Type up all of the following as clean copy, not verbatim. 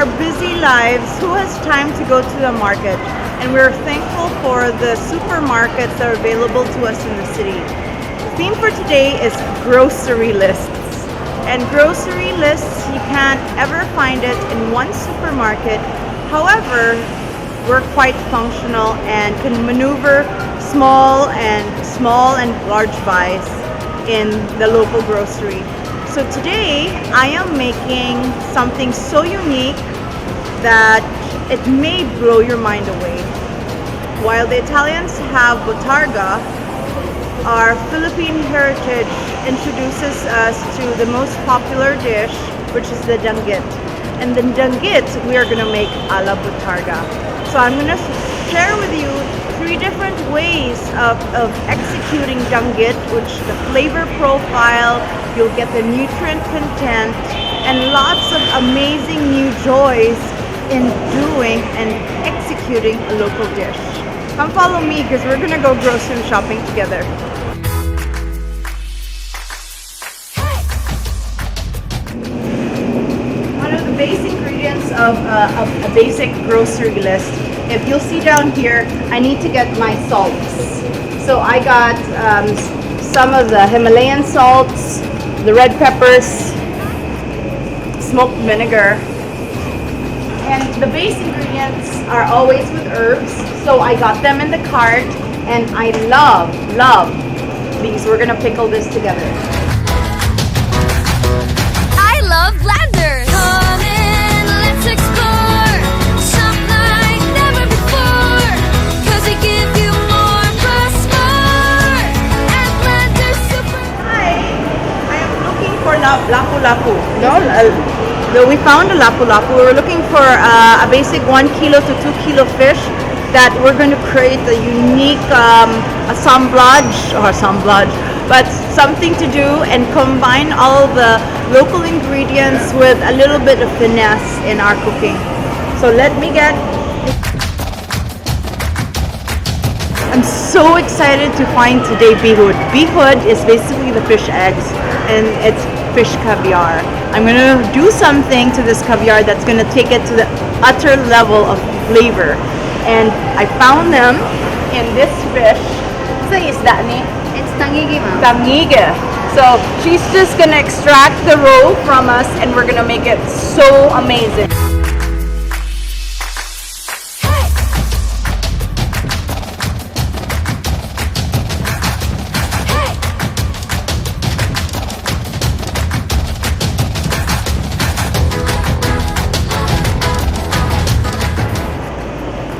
our busy lives, who has time to go to the market? And we're thankful for the supermarkets that are available to us in the city. The theme for today is grocery lists. And grocery lists, you can't ever find it in one supermarket. However, we're quite functional and can maneuver small and large buys in the local grocery. So today I am making something so unique that it may blow your mind away. While the Italians have botarga, our Philippine heritage introduces us to the most popular dish, which is the danggit. And the danggit we are gonna make a la botarga. So I'm gonna share with you 3 different ways of executing danggit, which the flavor profile, you'll get the nutrient content, and lots of amazing new joys in doing and executing a local dish. Come follow me because we're gonna go grocery shopping together. One of the base ingredients of a basic grocery list, if you'll see down here, I need to get my salts. So I got some of the Himalayan salts, the red peppers, smoked vinegar, and the base ingredients are always with herbs. So I got them in the cart, and I love these. We're gonna pickle this together. I love blenders. Come in, let's explore. Shop like never before. 'Cause they give you more plus more. And blenders super. Hi, I am looking for lapu-lapu. We found a lapu-lapu. We were looking for a basic 1 kilo to 2 kilo fish that we're going to create a unique assemblage, but something to do and combine all the local ingredients with a little bit of finesse in our cooking. So let me get... I'm so excited to find today Buwad. Buwad is basically the fish eggs, and it's fish caviar. I'm gonna do something to this caviar that's gonna take it to the utter level of flavor. And I found them in this fish. Sa isda ni? It's tangigi, ma'am. Tangige. So she's just gonna extract the roe from us, and we're gonna make it so amazing.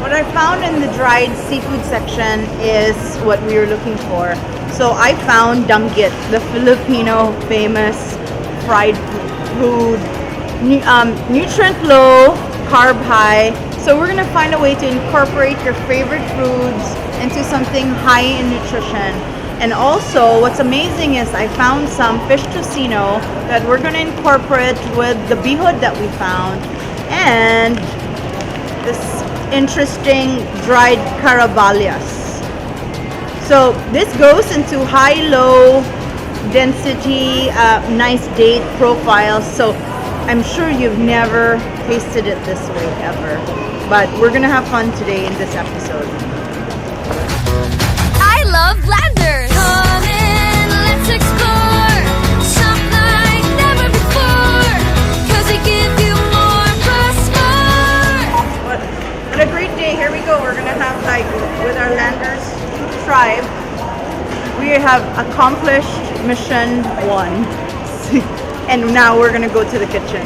What I found in the dried seafood section is what we were looking for. So I found danggit, the Filipino famous fried food, nutrient low, carb high. So we're gonna find a way to incorporate your favorite foods into something high in nutrition. And also, what's amazing is I found some fish tocino that we're gonna incorporate with the Buwad that we found, and this interesting dried caraballas. So this goes into high-low density, nice date profiles. So I'm sure you've never tasted it this way ever. But we're gonna have fun today in this episode. I love blenders. Come in, let's explore. Shop like never before. 'Cause they give you more plus more. What a great day. Here we go. We're gonna have, like, with our Landers tribe, we have accomplished mission 1. And now we're gonna go to the kitchen.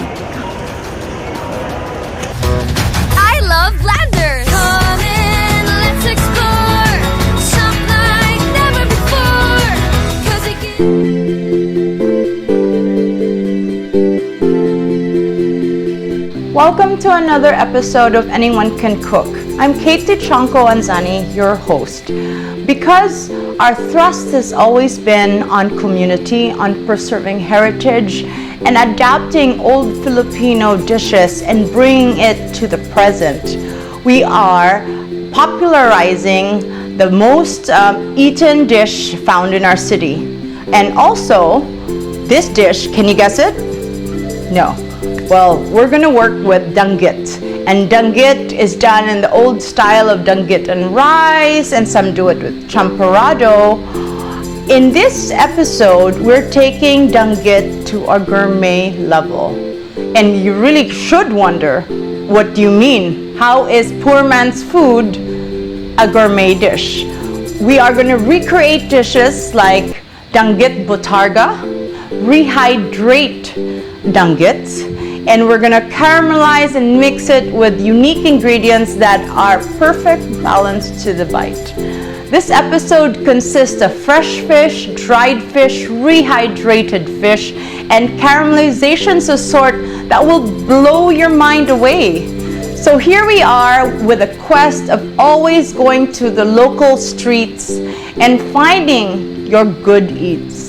I love blenders. Come in, let's explore. Shop like never before. 'Cause they give Welcome to another episode of Anyone Can Cook. I'm Kate Dychangco-Anzani, your host. Because our thrust has always been on community, on preserving heritage, and adapting old Filipino dishes and bringing it to the present, we are popularizing the most eaten dish found in our city. And also, this dish, can you guess it? No. Well, we're gonna work with danggit. And danggit is done in the old style of danggit and rice, and some do it with champorado. In this episode, we're taking danggit to a gourmet level. And you really should wonder, what do you mean? How is poor man's food a gourmet dish? We are gonna recreate dishes like danggit botarga, rehydrate danggit, and we're gonna caramelize and mix it with unique ingredients that are perfect balance to the bite. This episode consists of fresh fish, dried fish, rehydrated fish, and caramelizations of sort that will blow your mind away. So here we are with a quest of always going to the local streets and finding your good eats.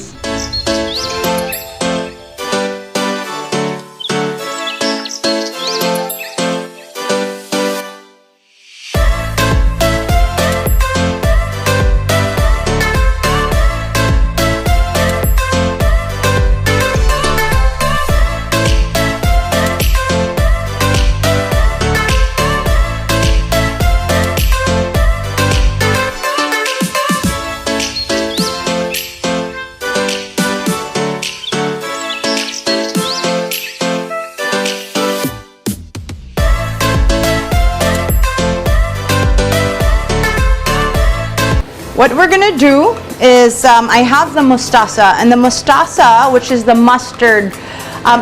What we're gonna do is, I have the mustasa, and the mustasa, which is the mustard,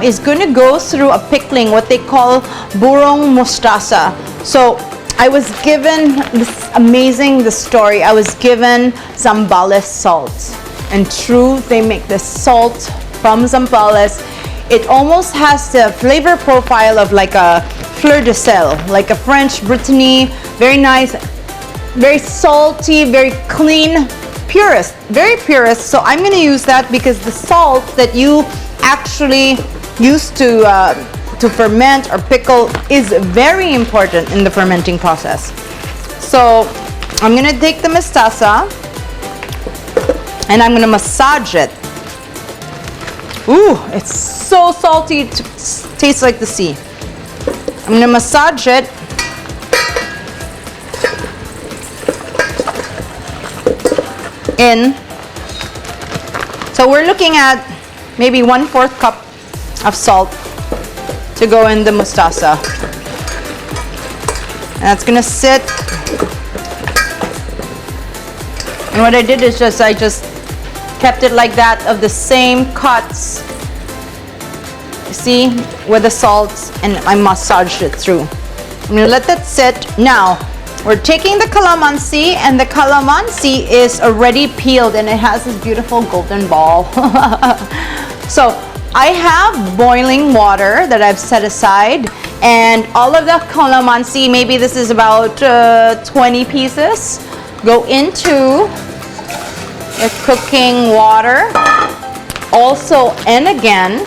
is gonna go through a pickling, what they call burong mustasa. So I was given this amazing story. I was given Zambales salt, and true, they make this salt from Zambales. It almost has the flavor profile of like a fleur de sel, like a French Brittany, very nice. Very salty, very clean, purest, very purest. So I'm gonna use that because the salt that you actually use to ferment or pickle is very important in the fermenting process. So I'm gonna take the mustasa and I'm gonna massage it. Ooh, it's so salty, it tastes like the sea. I'm gonna massage it. In. So we're looking at maybe 1/4 cup of salt to go in the mustasa. And that's gonna sit. And what I did is I just kept it like that, of the same cuts. You see, with the salt, and I massaged it through. I'm gonna let that sit. Now, we're taking the calamansi, and the calamansi is already peeled and it has this beautiful golden ball. So I have boiling water that I've set aside, and all of the calamansi, maybe this is about 20 pieces, go into the cooking water. Also, and again,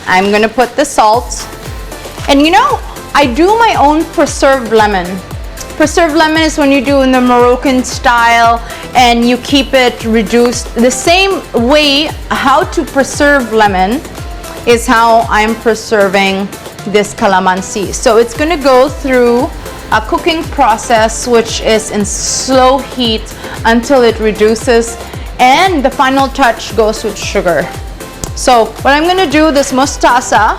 I'm gonna put the salt. And you know, I do my own preserved lemon. Preserved lemon is when you do in the Moroccan style and you keep it reduced. The same way how to preserve lemon is how I'm preserving this calamansi. So it's gonna go through a cooking process which is in slow heat until it reduces, and the final touch goes with sugar. So what I'm gonna do, this mustasa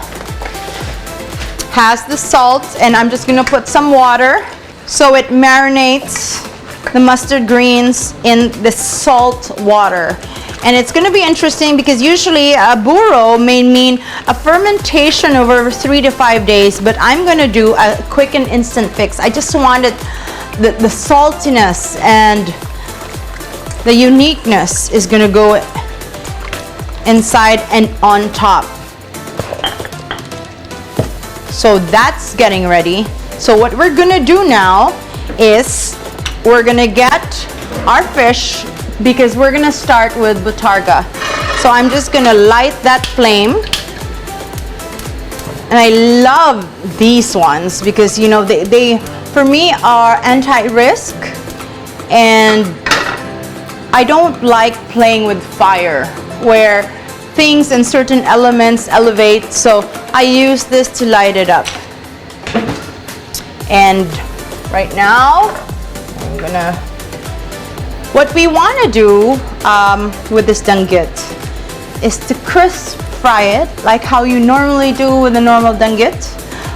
has the salt, and I'm just gonna put some water so it marinates the mustard greens in the salt water. And it's gonna be interesting because usually a buro may mean a fermentation over 3 to 5 days, but I'm gonna do a quick and instant fix. I just wanted the saltiness and the uniqueness is gonna go inside and on top. So that's getting ready. So what we're gonna do now is we're gonna get our fish, because we're gonna start with botarga. So I'm just gonna light that flame. And I love these ones because, you know, they for me are anti-risk, and I don't like playing with fire where things and certain elements elevate. So I use this to light it up. And right now, what we want to do with this danggit is to crisp fry it like how you normally do with a normal danggit,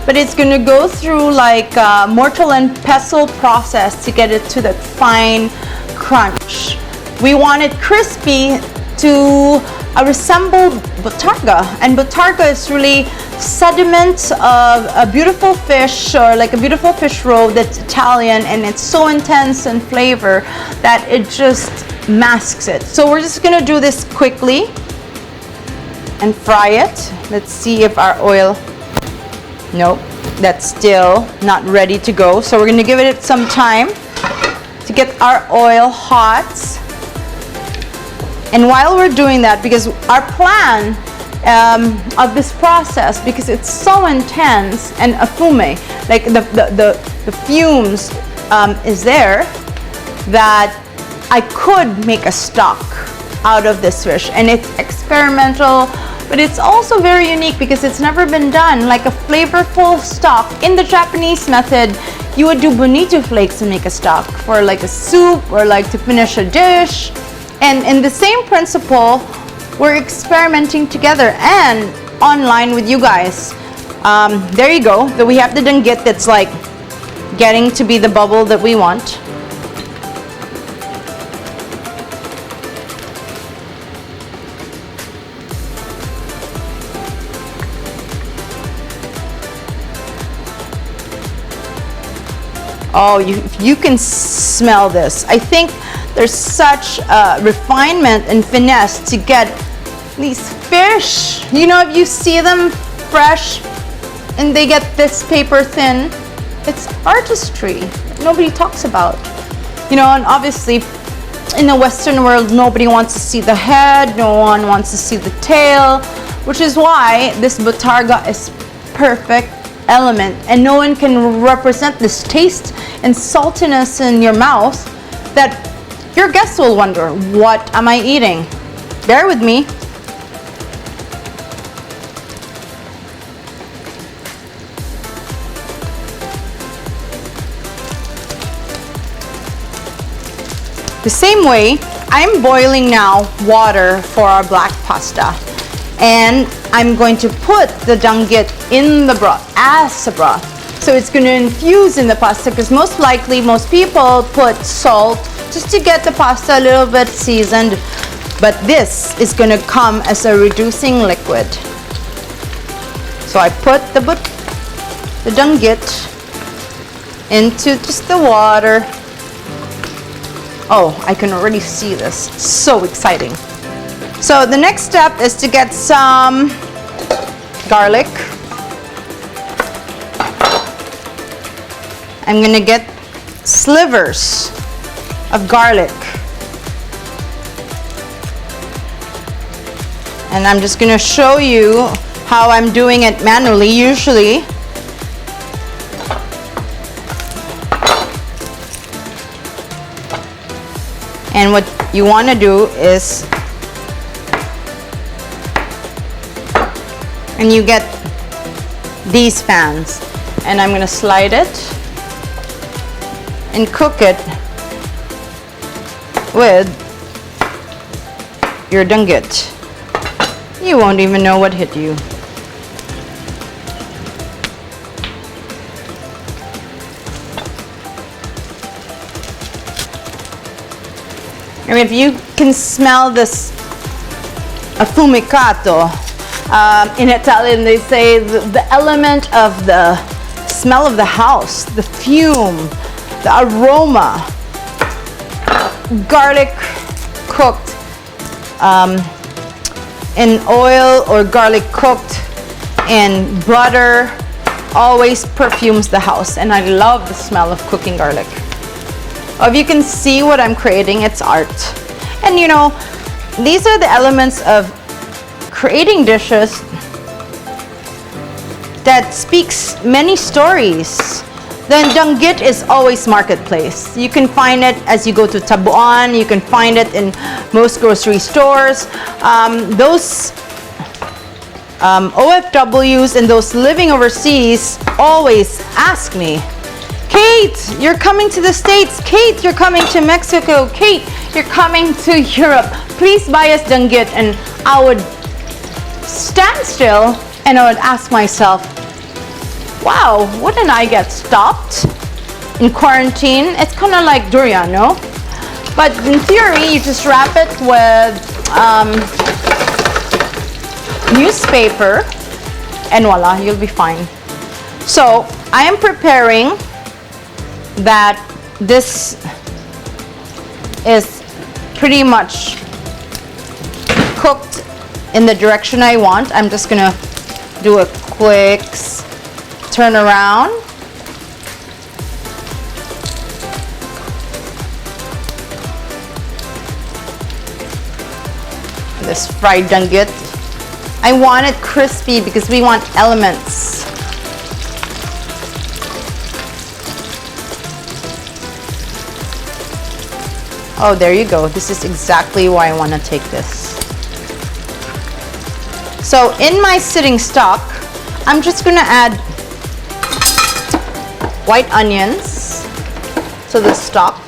but it's going to go through like a mortar and pestle process to get it to that fine crunch. We want it crispy to resemble botarga, and botarga is really sediment of a beautiful fish, or like a beautiful fish roe that's Italian, and it's so intense in flavor that it just masks it. So we're just gonna do this quickly and fry it. Let's see if our oil, nope, that's still not ready to go. So we're gonna give it some time to get our oil hot. And while we're doing that, because our plan of this process, because it's so intense and afume, like the fumes is there, that I could make a stock out of this fish. And it's experimental, but it's also very unique because it's never been done. Like a flavorful stock. In the Japanese method, you would do bonito flakes and make a stock for like a soup or like to finish a dish. And in the same principle, we're experimenting together and online with you guys. There you go. We have the danggit that's like getting to be the bubble that we want. Oh, you can smell this. I think there's such refinement and finesse to get these fish. You know, if you see them fresh and they get this paper thin, it's artistry nobody talks about. You know, and obviously in the Western world, nobody wants to see the head, no one wants to see the tail, which is why this botarga is perfect element, and no one can represent this taste and saltiness in your mouth that your guests will wonder, what am I eating? Bear with me. The same way, I'm boiling now water for our black pasta. And I'm going to put the danggit in the broth as a broth. So it's going to infuse in the pasta, because most likely most people put salt just to get the pasta a little bit seasoned. But this is going to come as a reducing liquid. So I put the danggit into just the water. Oh, I can already see this. So exciting. So the next step is to get some garlic. I'm going to get slivers of garlic. And I'm just going to show you how I'm doing it manually usually. And what you want to do is, and you get these fans, and I'm going to slide it and cook it with your danggit. You won't even know what hit you. I mean, if you can smell this affumicato, in Italian they say the element of the smell of the house, the fume, the aroma, garlic cooked in oil or garlic cooked in butter always perfumes the house, and I love the smell of cooking garlic. If you can see what I'm creating, it's art. And you know, these are the elements of creating dishes that speaks many stories. Then danggit is always marketplace. You can find it as you go to Tabuan, you can find it in most grocery stores. Those OFWs and those living overseas always ask me, Kate, you're coming to the States. Kate, you're coming to Mexico. Kate, you're coming to Europe. Please buy us danggit. And I would stand still and I would ask myself, wow, wouldn't I get stopped in quarantine? It's kind of like durian, no? But in theory, you just wrap it with newspaper and voila, you'll be fine. So I am preparing that this is pretty much cooked in the direction I want. I'm just gonna do a quick turn around. This fried danggit. I want it crispy because we want elements. Oh, there you go. This is exactly why I want to take this. So in my sitting stock, I'm just going to add white onions to the stock.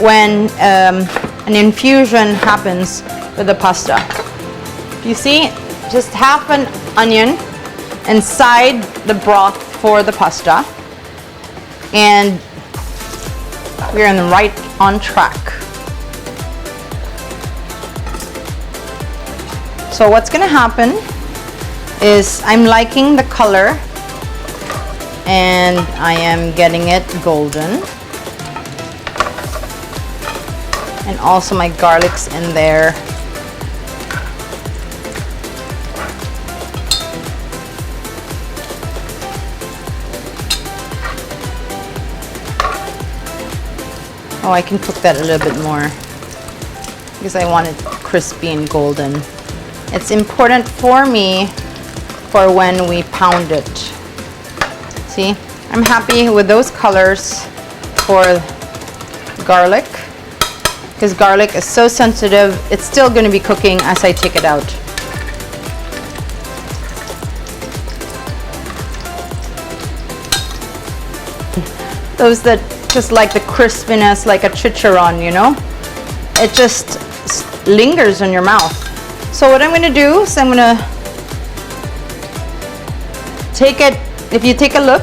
When an infusion happens with the pasta. You see, just half an onion inside the broth for the pasta. And we're right on track. So what's gonna happen is I'm liking the color and I am getting it golden. And also my garlic's in there. Oh, I can cook that a little bit more because I want it crispy and golden. It's important for me for when we pound it. See, I'm happy with those colors for garlic because garlic is so sensitive. It's still going to be cooking as I take it out. Those that just like the crispiness, like a chicharron, you know, it just lingers in your mouth. So what I'm going to do is I'm going to take it. If you take a look,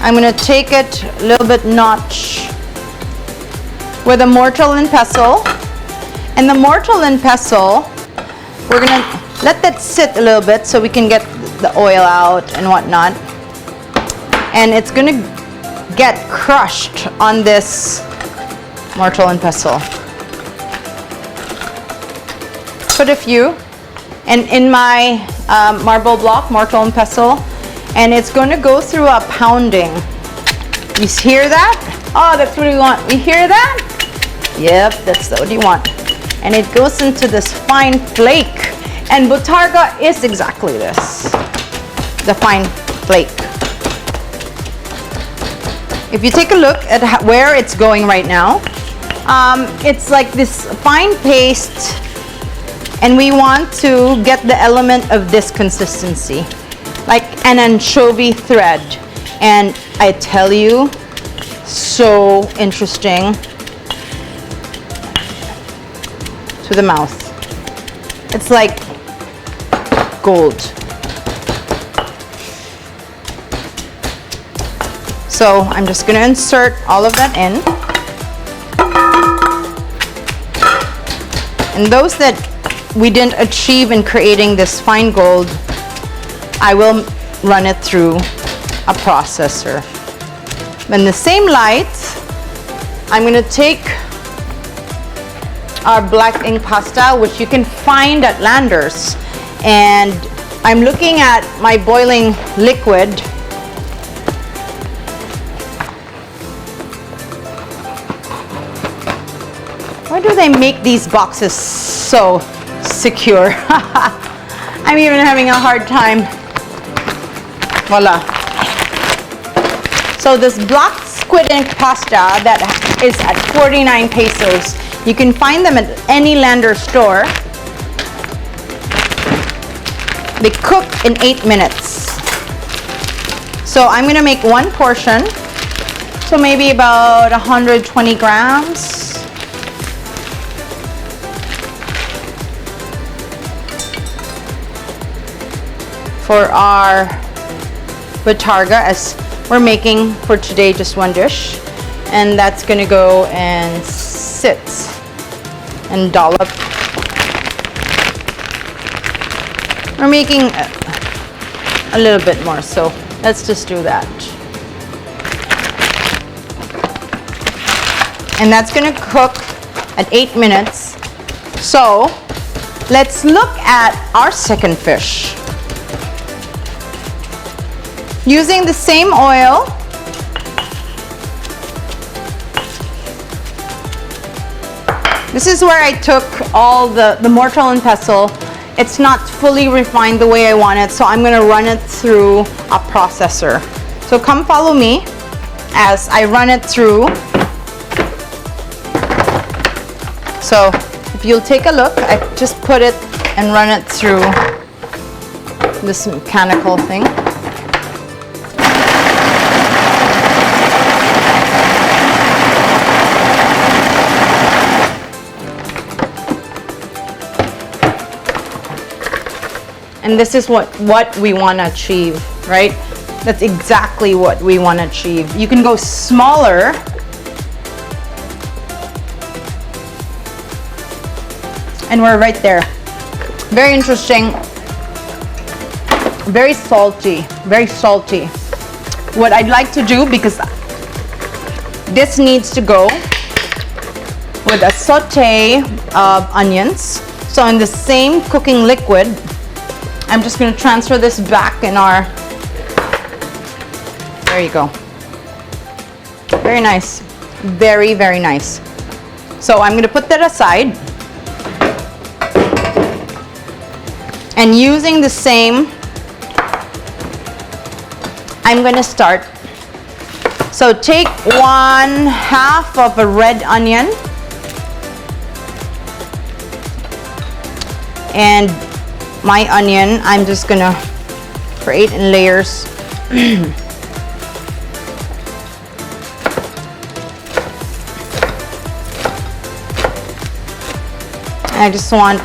I'm going to take it a little bit notch with a mortar and pestle. And the mortar and pestle, we're going to let that sit a little bit so we can get the oil out and whatnot. And it's going to get crushed on this mortar and pestle. Put a few, and in my marble block, mortar and pestle, and it's going to go through a pounding. You hear that? Oh, that's what we want. We hear that? Yep, that's what you want. And it goes into this fine flake. And botarga is exactly this, the fine flake. If you take a look at where it's going right now, it's like this fine paste, and we want to get the element of this consistency, like an anchovy thread. And I tell you, so interesting to the mouth. It's like gold. So I'm just going to insert all of that in. And those that we didn't achieve in creating this fine gold, I will run it through a processor. In the same light, I'm going to take our black ink pasta, which you can find at Landers. And I'm looking at my boiling liquid. Why do they make these boxes so secure? I'm even having a hard time. Voila. So this black squid ink pasta that is at 49 pesos You can find them at any Lander store. They cook in 8 minutes. So I'm gonna make one portion. So maybe about 120 grams. For our batarga, as we're making for today just one dish. And that's gonna go and sit and dollop. We're making a little bit more, so let's just do that. And that's gonna cook at 8 minutes. So let's look at our second fish. Using the same oil, this is where I took all the mortar and pestle. It's not fully refined the way I want it, so I'm gonna run it through a processor. So come follow me as I run it through. So if you'll take a look, I just put it and run it through this mechanical thing. And this is what we want to achieve, right? That's exactly what we want to achieve. You can go smaller. And we're right there. Very interesting. Very salty, very salty. What I'd like to do, because this needs to go with a saute of onions. So in the same cooking liquid, I'm just going to transfer this back in our, there you go. Very nice. Very, very nice. So I'm going to put that aside. And using the same, I'm going to start. So take 1/2 of a red onion and my onion, I'm just gonna create in layers. I just want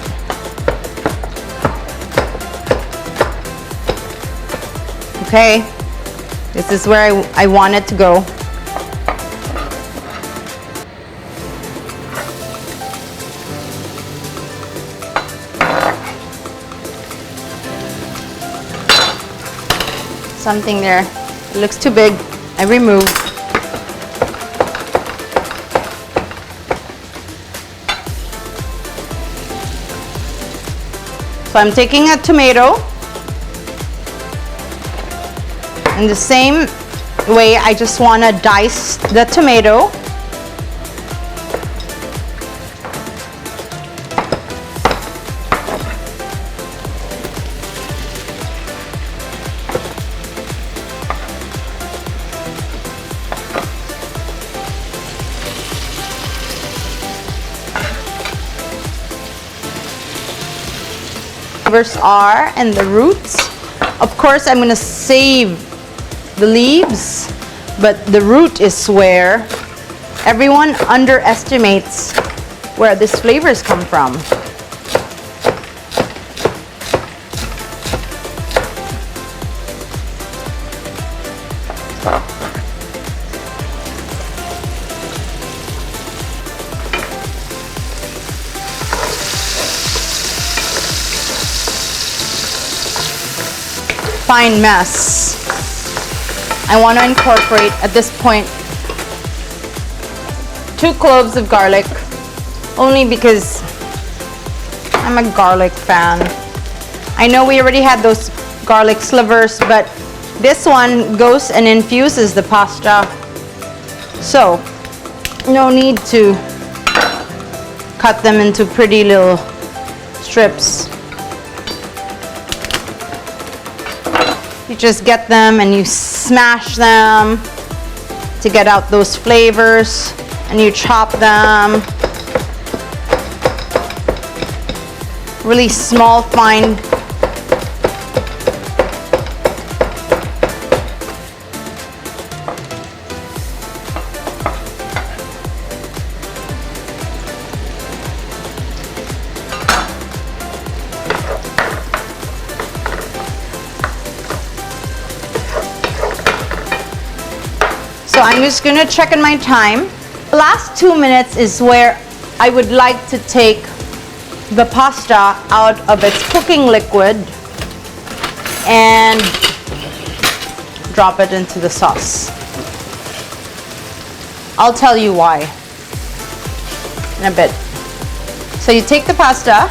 okay, this is where I want it to go. Something there, it looks too big, I remove. So I'm taking a tomato. In the same way, I just want to dice the tomato. Are and the roots. Of course, I'm going to save the leaves, but the root is where everyone underestimates where these flavors come from. Fine mess. I want to incorporate at this point 2 cloves of garlic, only because I'm a garlic fan. I know we already had those garlic slivers, but this one goes and infuses the pasta, so no need to cut them into pretty little strips. You just get them and you smash them to get out those flavors, and you chop them. really small, fine. So I'm just gonna check in my time. The last 2 minutes is where I would like to take the pasta out of its cooking liquid and drop it into the sauce. I'll tell you why in a bit. So you take the pasta,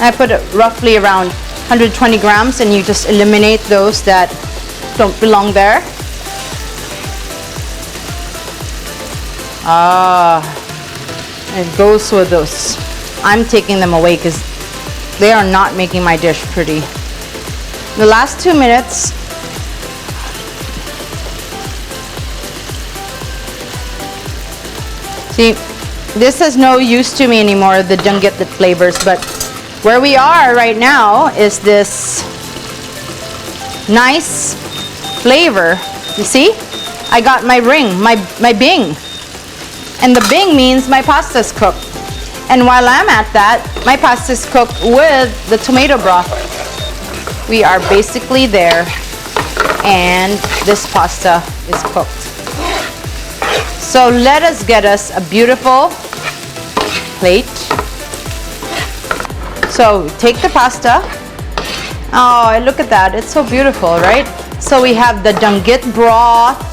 I put it roughly around 120 grams, and you just eliminate those that don't belong there. It goes with those. I'm taking them away because they are not making my dish pretty. The last 2 minutes, see, this has no use to me anymore, the danggit that flavors, but where we are right now is this nice flavor. You see? I got my ring, my bing. And the bing means my pasta's cooked. And while I'm at that, my pasta's cooked with the tomato broth. We are basically there, and this pasta is cooked. So let us get us a beautiful plate. So take the pasta. Oh, look at that. It's so beautiful, right? So we have the danggit broth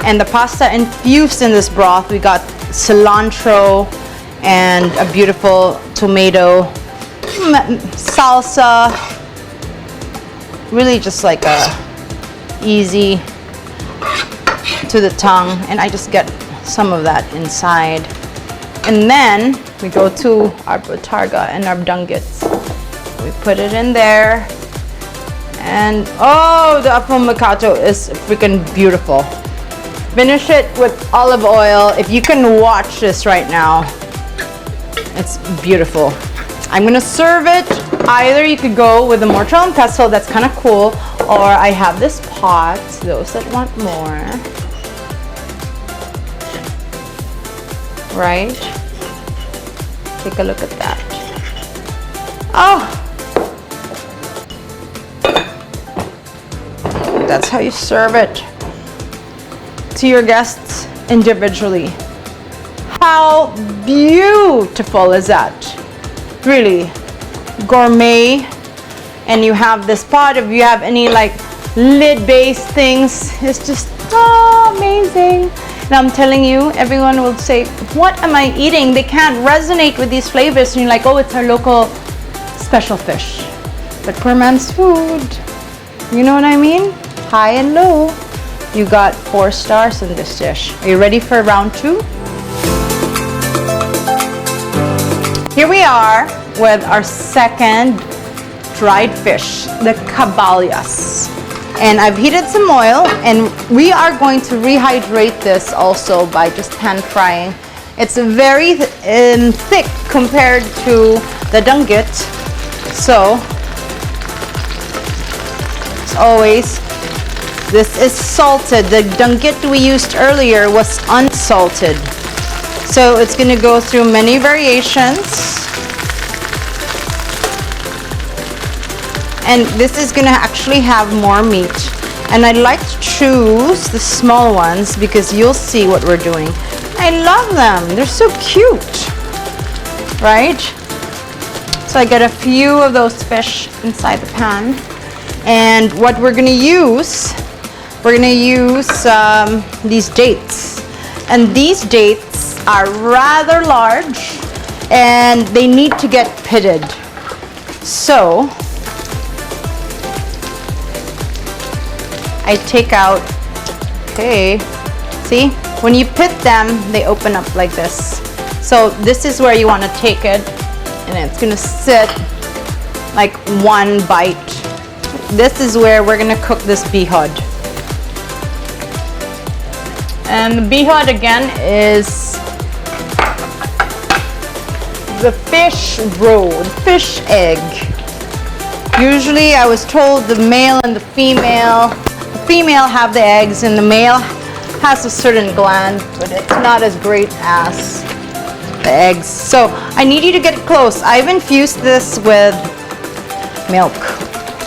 and the pasta infused in this broth. We got cilantro and a beautiful tomato salsa. Really just like a easy to the tongue, and I just get some of that inside. And then we go to our botarga and our danggits. We put it in there, and oh, the afamakato is freaking beautiful. Finish it with olive oil. If you can watch this right now, it's beautiful. I'm gonna serve it. Either you could go with the mozzarella and pesto, that's kind of cool, or I have this pot, those that want more. Right? Take a look at that. Oh! That's how you serve it to your guests individually. How beautiful is that? Really gourmet. And you have this pot. If you have any like lid-based things, it's just so amazing. And I'm telling you, everyone will say, what am I eating? They can't resonate with these flavors. And you're like, oh, it's our local special fish. But poor man's food. You know what I mean? High and low. You got 4 stars in this dish. Are you ready for round 2? Here we are with our second dried fish, the caballas. And I've heated some oil, and we are going to rehydrate this also by just pan frying. It's very thick compared to the danggit. So, as always, this is salted. The danggit we used earlier was unsalted. So it's going to go through many variations. And this is going to actually have more meat. And I like to choose the small ones because you'll see what we're doing. I love them. They're so cute. Right? So I get a few of those fish inside the pan. And what we're going to use, these dates. And these dates are rather large and they need to get pitted. So I take out, okay, see, when you pit them, they open up like this. So this is where you want to take it, and it's gonna sit like one bite. This is where we're gonna cook this buwad. And the buwad again is the fish roe, the fish egg. Usually I was told the male and the female have the eggs and the male has a certain gland, but it's not as great as the eggs. So I need you to get close. I've infused this with milk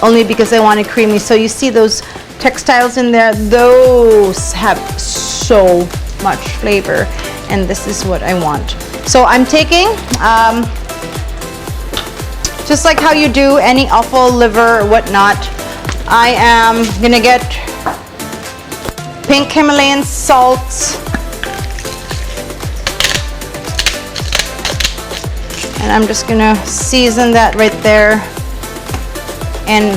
only because I want it creamy. So you see those textiles in there, those have so much flavor, and this is what I want. So I'm taking just like how you do any offal, liver, or whatnot, I am gonna get pink Himalayan salt, and I'm just gonna season that right there. And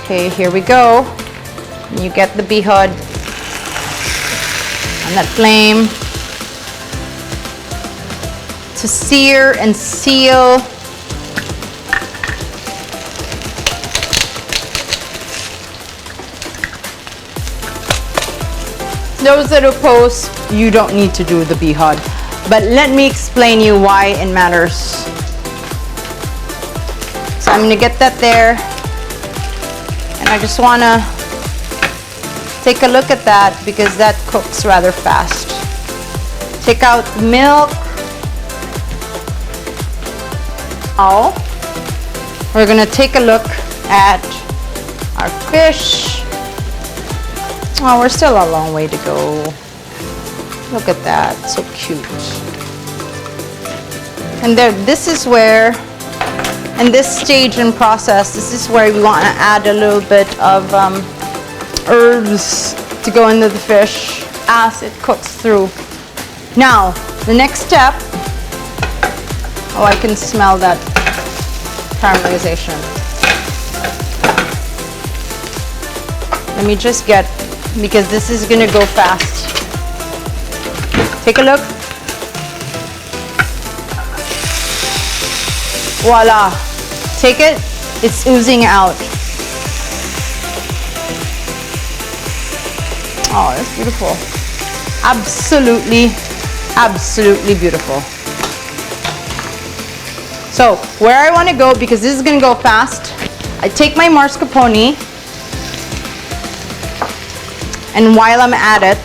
okay, here we go. You get the Buwad on that flame to sear and seal. Those that oppose, you don't need to do the Buwad, but let me explain you why it matters. So I'm gonna get that there, and I just wanna take a look at that because that cooks rather fast. Take out the milk. Oh, we're gonna take a look at our fish. Oh, we're still a long way to go. Look at that, so cute. And there, this is where, in this stage and process, this is where we want to add a little bit of herbs to go into the fish as it cooks through. Now, the next step, oh, I can smell that caramelization. Let me just get, because this is gonna go fast. Take a look. Voila. Take it, it's oozing out. Oh, that's beautiful. Absolutely, absolutely beautiful. So, where I wanna go, because this is gonna go fast, I take my mascarpone, and while I'm at it,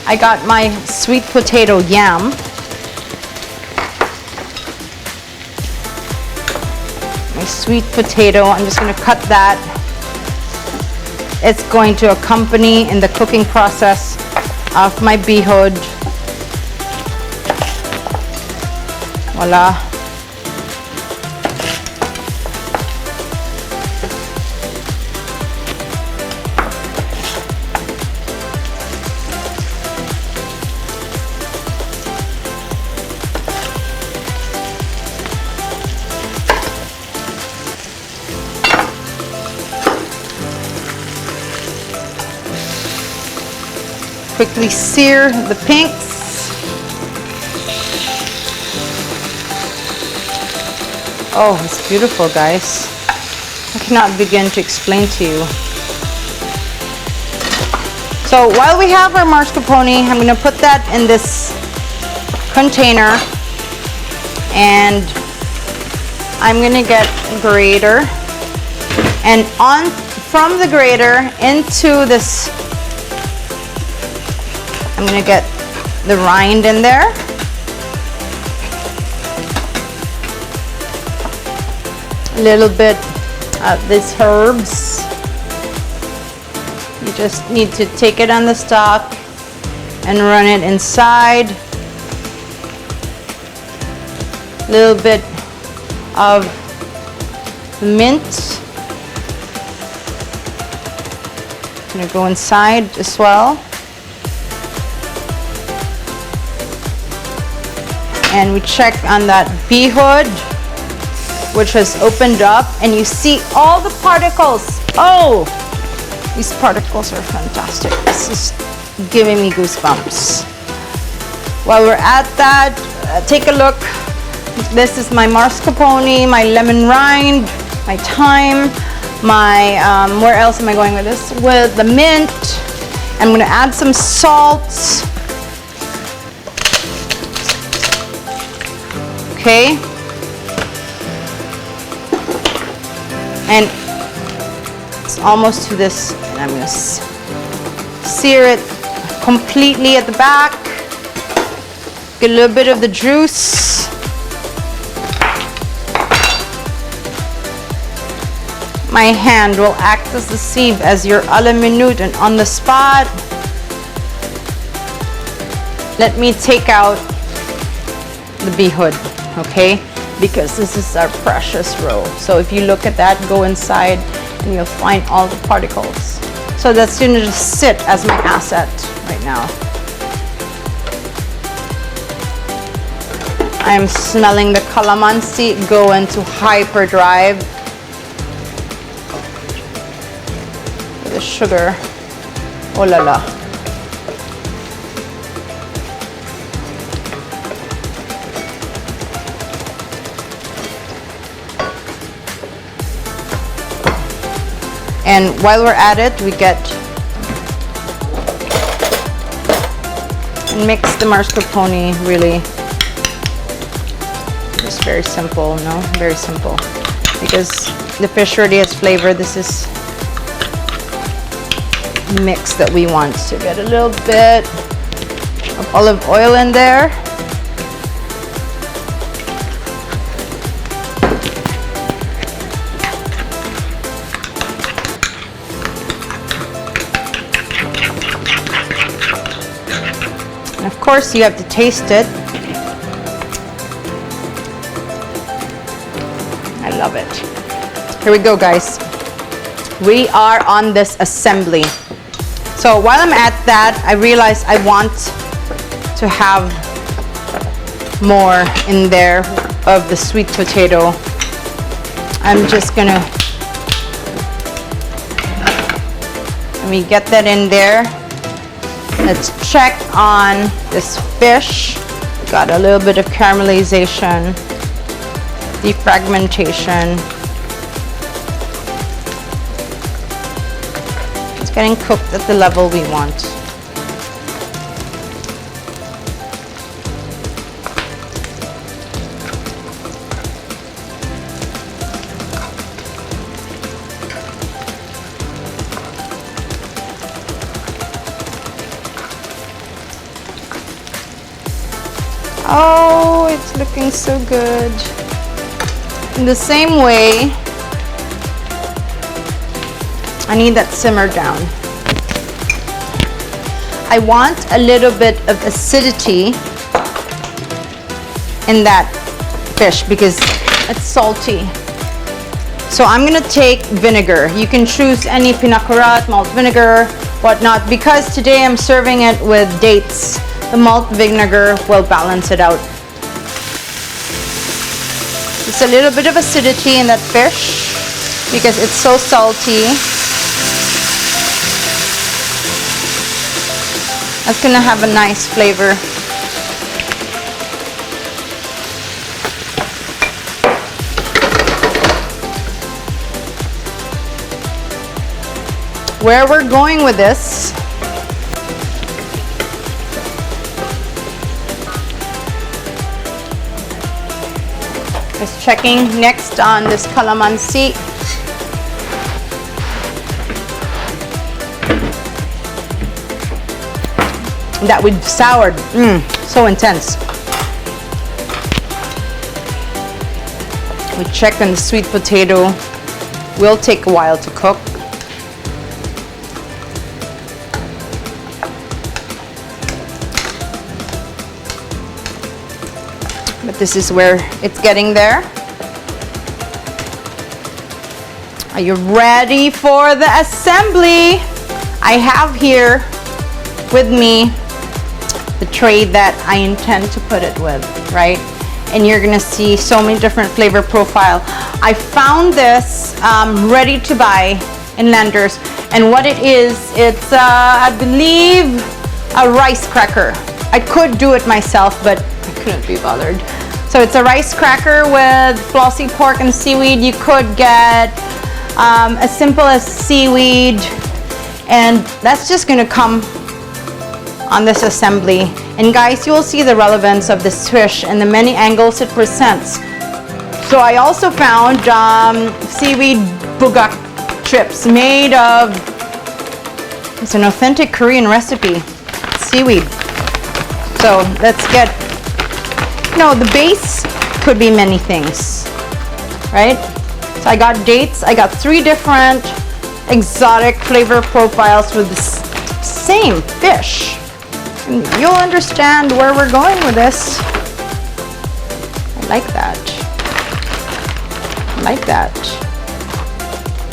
I got my sweet potato yam. My sweet potato, I'm just gonna cut that. It's going to accompany in the cooking process of my Buwad. Voila. Quickly sear the pinks. Oh, it's beautiful, guys. I cannot begin to explain to you. So while we have our mascarpone, I'm going to put that in this container, and I'm going to get a grater, and on from the grater into this, I'm gonna get the rind in there. A little bit of these herbs. You just need to take it on the stalk and run it inside. A little bit of mint. Gonna go inside as well. And we check on that Buwad, which has opened up, and you see all the particles. Oh, these particles are fantastic. This is giving me goosebumps. While we're at that, take a look. This is my mascarpone, my lemon rind, my thyme, my, where else am I going with this? With the mint. I'm gonna add some salt. Okay. And it's almost to this, and I'm gonna sear it completely at the back. Get a little bit of the juice. My hand will act as the sieve as your a la minute and on the spot. Let me take out the bee hood, okay? Because this is our precious roll. So if you look at that, go inside and you'll find all the particles. So that's gonna just sit as my asset right now. I'm smelling the calamansi go into hyperdrive. The sugar, oh la la. And while we're at it, we get and mix the mascarpone really. It's very simple, no? Very simple. Because the fish already has flavor. This is mix that we want to get a little bit of olive oil in there. And of course you have to taste it. I love it. Here we go, guys. We are on this assembly. So while I'm at that, I realize I want to have more in there of the sweet potato. I'm just gonna, let me get that in there. Let's check on this fish. Got a little bit of caramelization, defragmentation. Getting cooked at the level we want. Oh, it's looking so good. In the same way, I need that simmer down. I want a little bit of acidity in that fish because it's salty. So I'm gonna take vinegar. You can choose any pinakurat, malt vinegar, whatnot. Because today I'm serving it with dates, the malt vinegar will balance it out. Just a little bit of acidity in that fish because it's so salty. That's gonna have a nice flavor. Where we're going with this is checking next on this calamansi. That we've soured. So intense. We check on the sweet potato. Will take a while to cook. But this is where it's getting there. Are you ready for the assembly? I have here with me the tray that I intend to put it with, right? And you're gonna see so many different flavor profile. I found this ready to buy in Landers, and what it is, it's I believe a rice cracker. I could do it myself, but I couldn't be bothered. So it's a rice cracker with flossy pork and seaweed. You could get as simple as seaweed. And that's just gonna come on this assembly. And guys, you will see the relevance of this fish and the many angles it presents. So I also found seaweed bugak chips made of, it's an authentic Korean recipe, seaweed. So let's get, the base could be many things, right? So I got dates, I got 3 different exotic flavor profiles with the same fish. And you'll understand where we're going with this. I like that. I like that.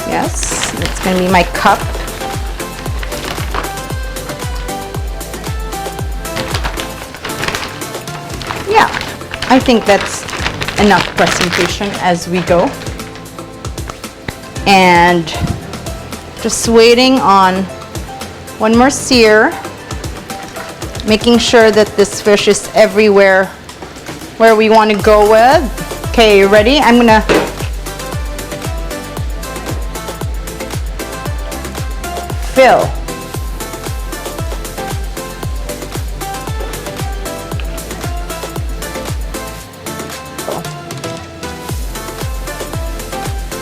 Yes, that's gonna be my cup. Yeah, I think that's enough presentation as we go. And just waiting on one more sear, making sure that this fish is everywhere where we want to go with. Okay, you ready? I'm gonna fill.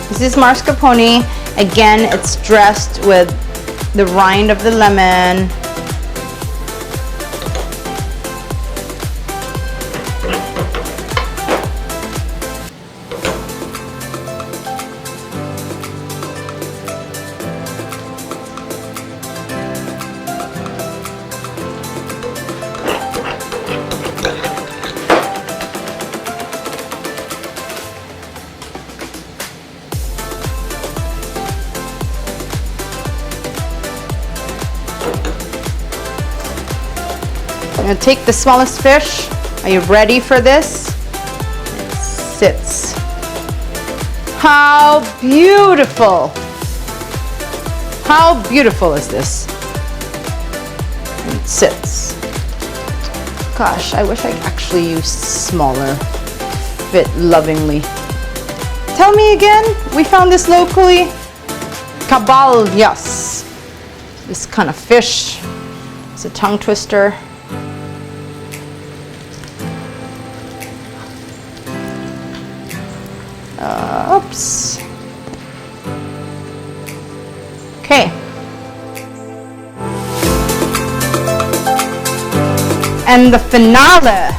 This is mascarpone. Again, it's dressed with the rind of the lemon. I'm gonna take the smallest fish. Are you ready for this? It sits. How beautiful! How beautiful is this? It sits. Gosh, I wish I actually used smaller. Fit lovingly. Tell me again, we found this locally. Cabal, yes. This kind of fish. It's a tongue twister. Oops. Okay. And the finale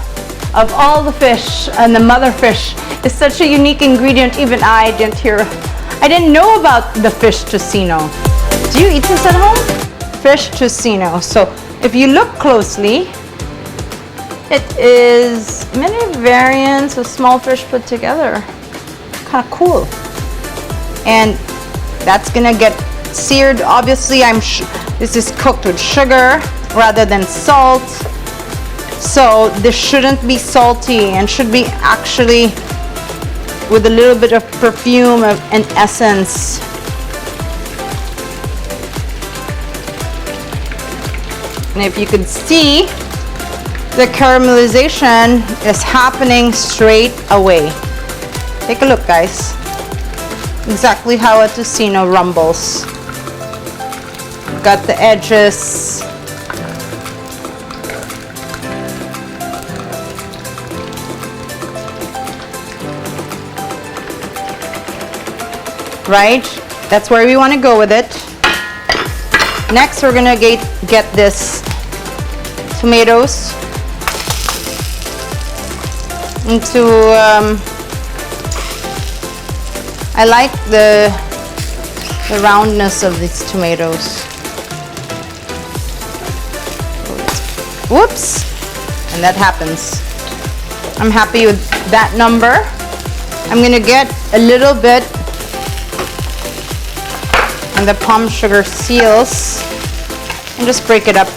of all the fish and the mother fish is such a unique ingredient. Even I didn't know about the fish tocino. Do you eat this at home? Fish tocino. So if you look closely, it is many variants of small fish put together. Kind of cool. And that's gonna get seared. Obviously, this is cooked with sugar rather than salt. So this shouldn't be salty and should be actually with a little bit of perfume and essence. And if you could see, the caramelization is happening straight away. Take a look, guys. Exactly how a tocino rumbles. Got the edges. Right? That's where we want to go with it. Next, we're gonna get this tomatoes into I like the roundness of these tomatoes. Whoops! And that happens. I'm happy with that number. I'm gonna get a little bit and the palm sugar seals and just break it up.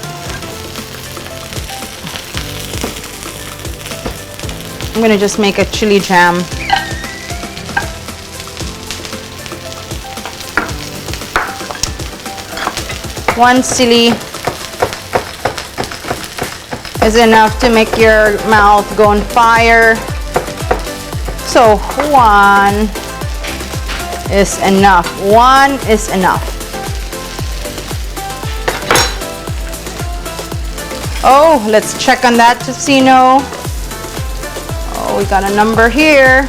I'm gonna just make a chili jam. One silly is enough to make your mouth go on fire. So one is enough. One is enough. Oh, let's check on that tocino. Oh, we got a number here.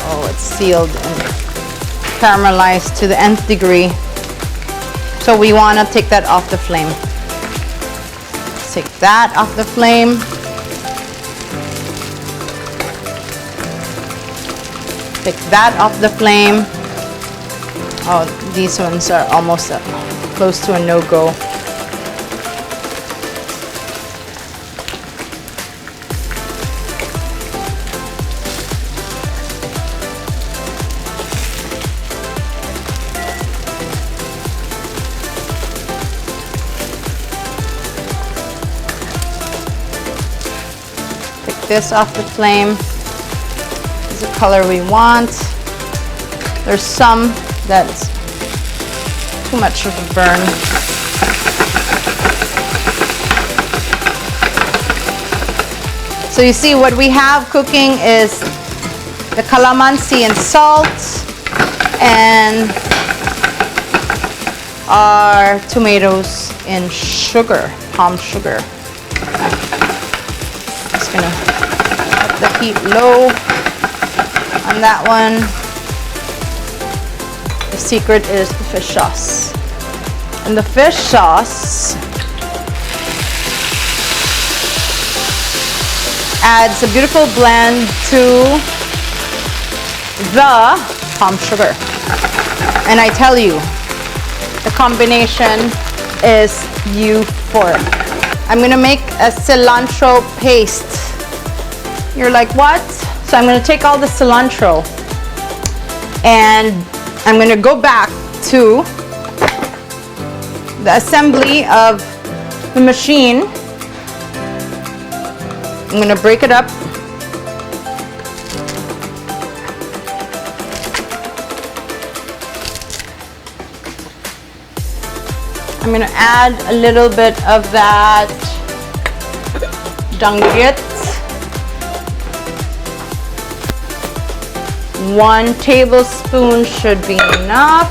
Oh, it's sealed and caramelized to the nth degree. So we want to take that off the flame. Take that off the flame. Take that off the flame. Oh, these ones are almost close to a no-go. This off the flame. This is the color we want. There's some that's too much of a burn. So you see what we have cooking is the calamansi and salt and our tomatoes in sugar, palm sugar. Just gonna let the heat low on that one. The secret is the fish sauce. And the fish sauce adds a beautiful blend to the palm sugar. And I tell you, the combination is euphoric. I'm gonna make a cilantro paste. You're like, what? So I'm gonna take all the cilantro and I'm gonna go back to the assembly of the machine. I'm gonna break it up. I'm gonna add a little bit of that danggit. 1 tablespoon should be enough.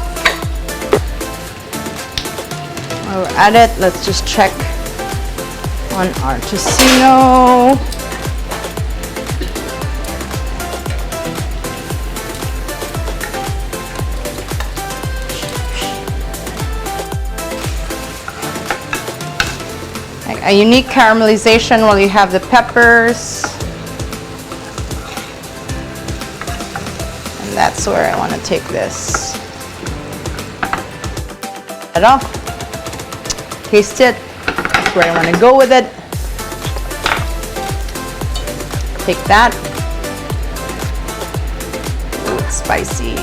While we're at it, let's just check on our tocino. A unique caramelization while you have the peppers. And that's where I want to take this. It off. Taste it. That's where I want to go with it. Take that. Ooh, it's spicy.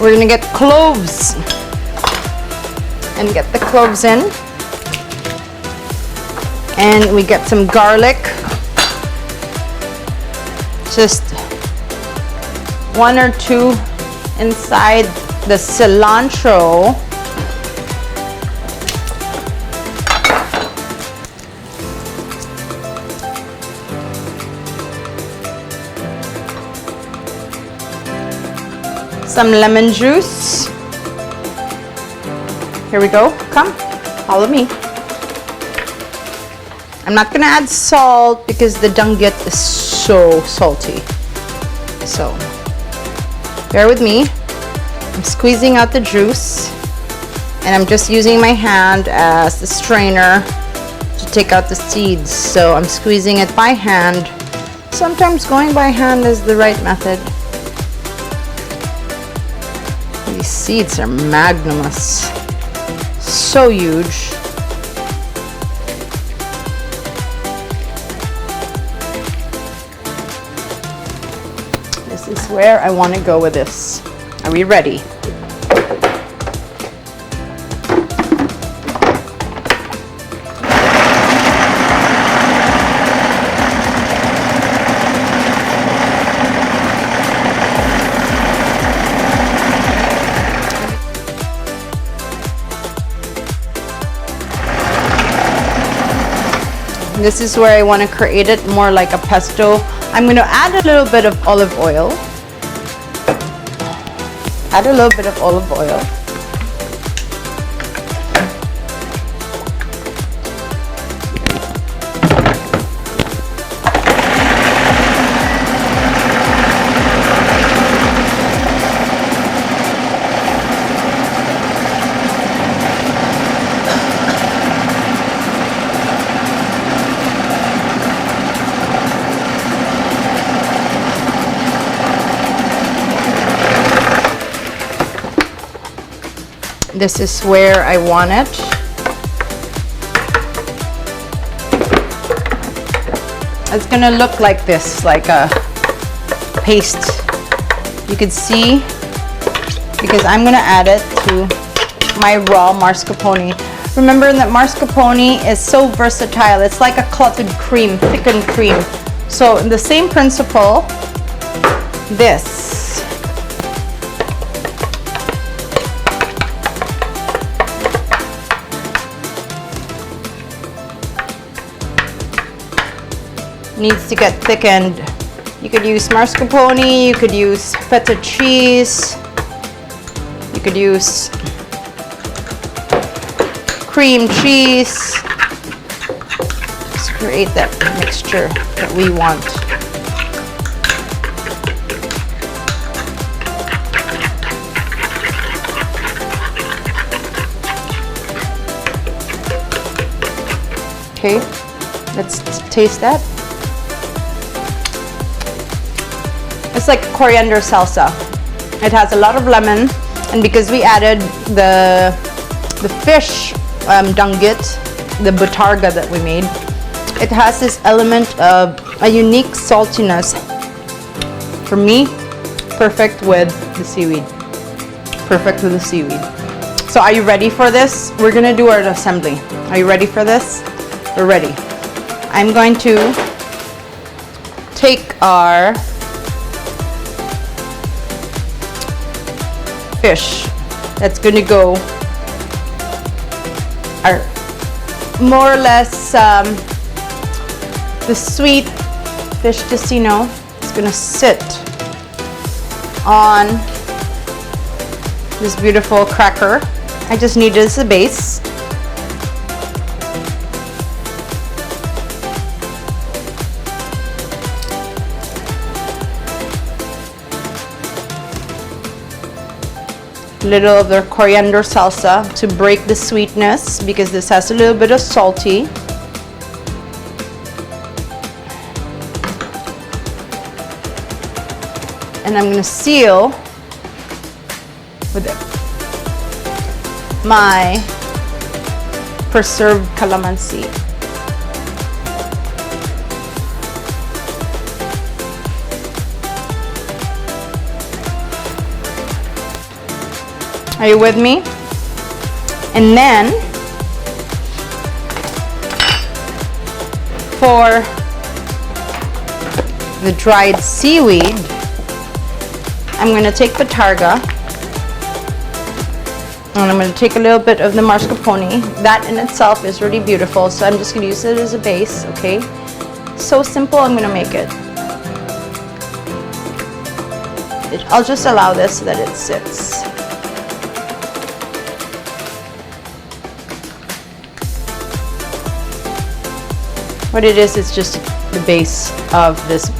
We're going to get cloves. And get the cloves in. And we get some garlic. Just 1 or 2 inside the cilantro. Some lemon juice. Here we go. Come, follow me. I'm not gonna add salt because the danggit is so salty. So, bear with me. I'm squeezing out the juice and I'm just using my hand as the strainer to take out the seeds. So I'm squeezing it by hand. Sometimes going by hand is the right method. These seeds are magnanimous. So huge. This is where I want to go with this. Are we ready? This is where I want to create it more like a pesto. I'm going to add a little bit of olive oil. Add a little bit of olive oil. This is where I want it. It's gonna look like this, like a paste. You can see, because I'm gonna add it to my raw mascarpone. Remember that mascarpone is so versatile. It's like a clotted cream, thickened cream. So the same principle, this. Needs to get thickened. You could use mascarpone, you could use feta cheese, you could use cream cheese. Let's create that mixture that we want. Okay, let's taste that. It's like coriander salsa. It has a lot of lemon, and because we added the fish danggit, the butarga that we made, it has this element of a unique saltiness. For me, perfect with the seaweed. Perfect with the seaweed. So are you ready for this? We're gonna do our assembly. Are you ready for this? We're ready. I'm going to take our fish that's going to go, our more or less the sweet fish tocino is going to sit on this beautiful cracker. I just need it as a base. Little of the coriander salsa to break the sweetness, because this has a little bit of salty. And I'm going to seal with my preserved calamansi. Are you with me? And then for the dried seaweed, I'm going to take butarga, and I'm going to take a little bit of the mascarpone. That in itself is really beautiful, so I'm just going to use it as a base, okay? So simple, I'm going to make it. I'll just allow this so that it sits. What it is, it's just the base of this,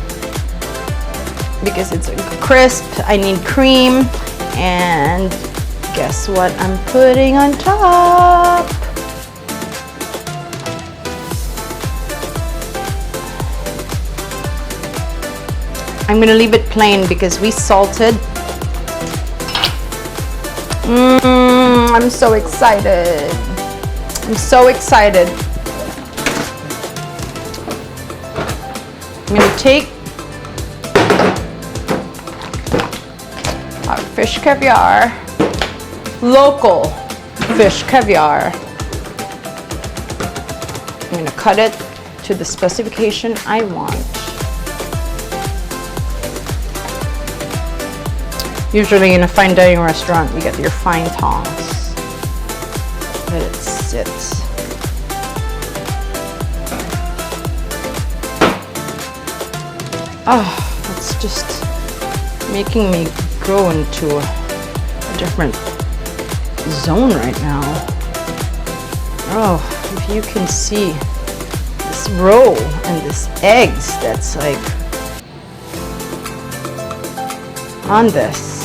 because it's crisp. I need cream, and guess what I'm putting on top? I'm gonna leave it plain because we salted. I'm so excited. I'm so excited. I'm going to take our fish caviar, local fish caviar. I'm going to cut it to the specification I want. Usually in a fine dining restaurant, you get your fine tongs. Let it sit. Oh, it's just making me grow into different zone right now. Oh, if you can see this roe and this eggs that's like on this.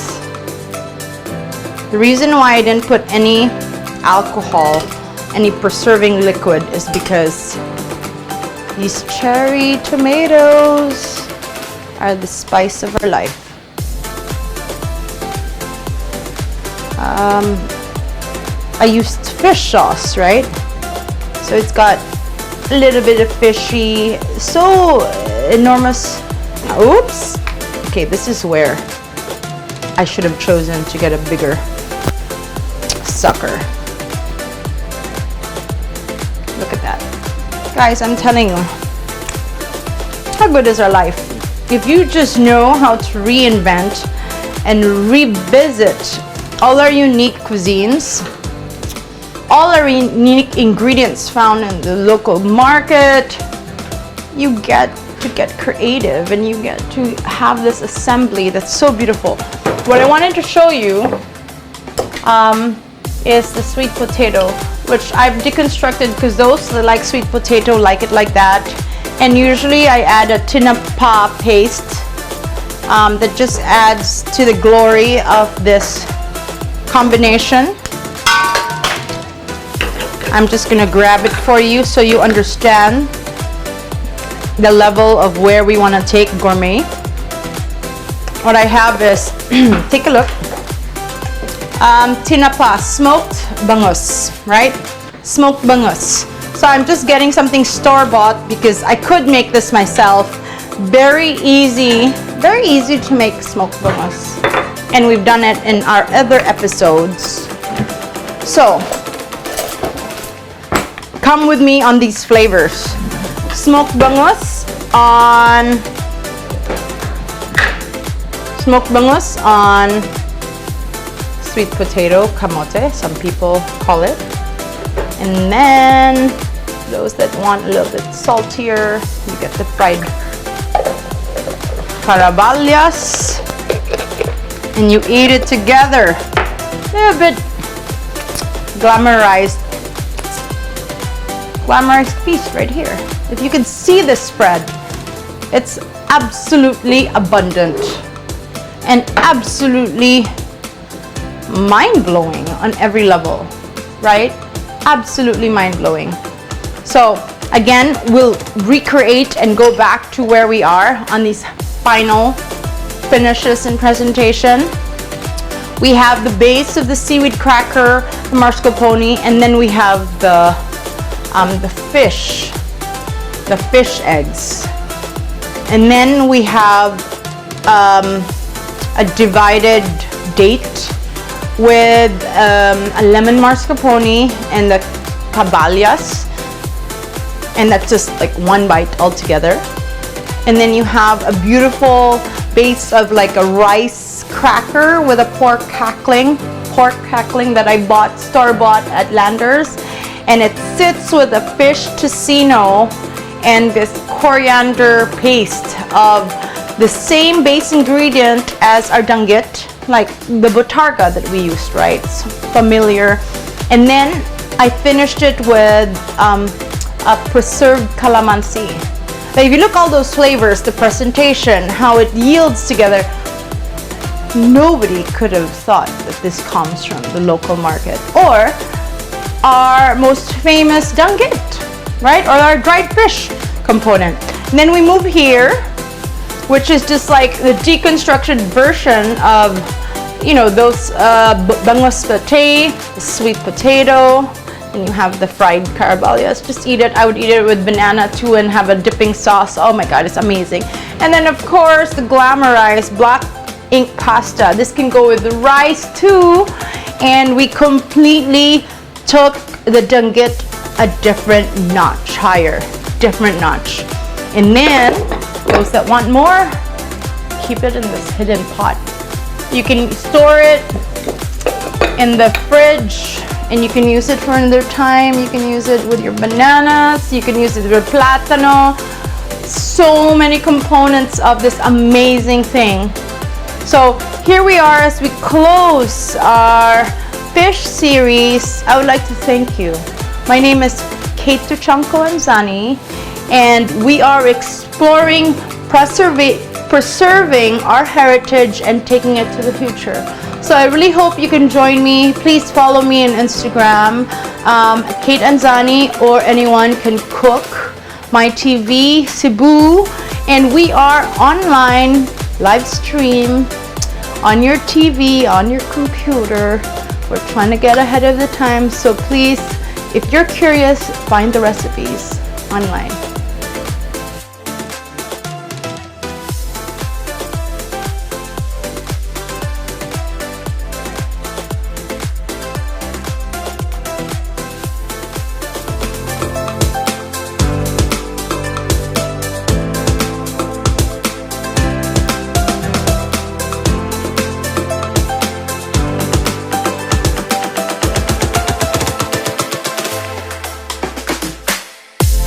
The reason why I didn't put any alcohol, any preserving liquid, is because these cherry tomatoes are the spice of our life. I used fish sauce, right? So it's got a little bit of fishy, so enormous. Oops. Okay, this is where I should have chosen to get a bigger sucker. Look at that. Guys, I'm telling you, how good is our life? If you just know how to reinvent and revisit all our unique cuisines, all our unique ingredients found in the local market, you get to get creative and you get to have this assembly that's so beautiful. What I wanted to show you is the sweet potato, which I've deconstructed because those that like sweet potato like it like that. And usually I add a tinapa paste that just adds to the glory of this combination. I'm just gonna grab it for you so you understand the level of where we want to take gourmet. What I have is, take a look, tinapa, smoked bangus, right? Smoked bangus. So I'm just getting something store-bought because I could make this myself. Very easy to make smoked bangus. And we've done it in our other episodes. So, come with me on these flavors. Smoked bangus on sweet potato, kamote, some people call it. And then those that want a little bit saltier, you get the fried caraballas. And you eat it together. A little bit glamorized piece right here. If you can see the spread, it's absolutely abundant and absolutely mind-blowing on every level, right? Absolutely mind-blowing. So again, we'll recreate and go back to where we are on these final finishes and presentation. We have the base of the seaweed cracker, the mascarpone, and then we have the fish eggs, and then we have a divided date with a lemon mascarpone and the caballas, and that's just like one bite altogether. And then you have a beautiful base of like a rice cracker with a pork cackling that I bought store-bought at Landers, and it sits with a fish tocino and this coriander paste of the same base ingredient as our danggit, like the botarga that we used, right? It's familiar. And then I finished it with a preserved calamansi. But if you look all those flavors, the presentation, how it yields together, nobody could have thought that this comes from the local market or our most famous danggit, right? Or our dried fish component. And then we move here, which is just like the deconstructed version of, you know, those bangus pate, the sweet potato. And you have the fried caraballas. Just eat it. I would eat it with banana too and have a dipping sauce. Oh my god, it's amazing. And then of course the glamorized black ink pasta. This can go with the rice too. And we completely took the danggit a different notch higher. Different notch. And then those that want more, keep it in this hidden pot. You can store it in the fridge and you can use it for another time. You can use it with your bananas. You can use it with plátano. So many components of this amazing thing. So here we are as we close our fish series. I would like to thank you. My name is Kate Dychangco-Anzani, and we are exploring preserving our heritage and taking it to the future. So I really hope you can join me. Please follow me on Instagram, Kate Anzani, or Anyone Can Cook, my TV, Cebu, and we are online, live stream, on your TV, on your computer. We're trying to get ahead of the time, so please, if you're curious, find the recipes online.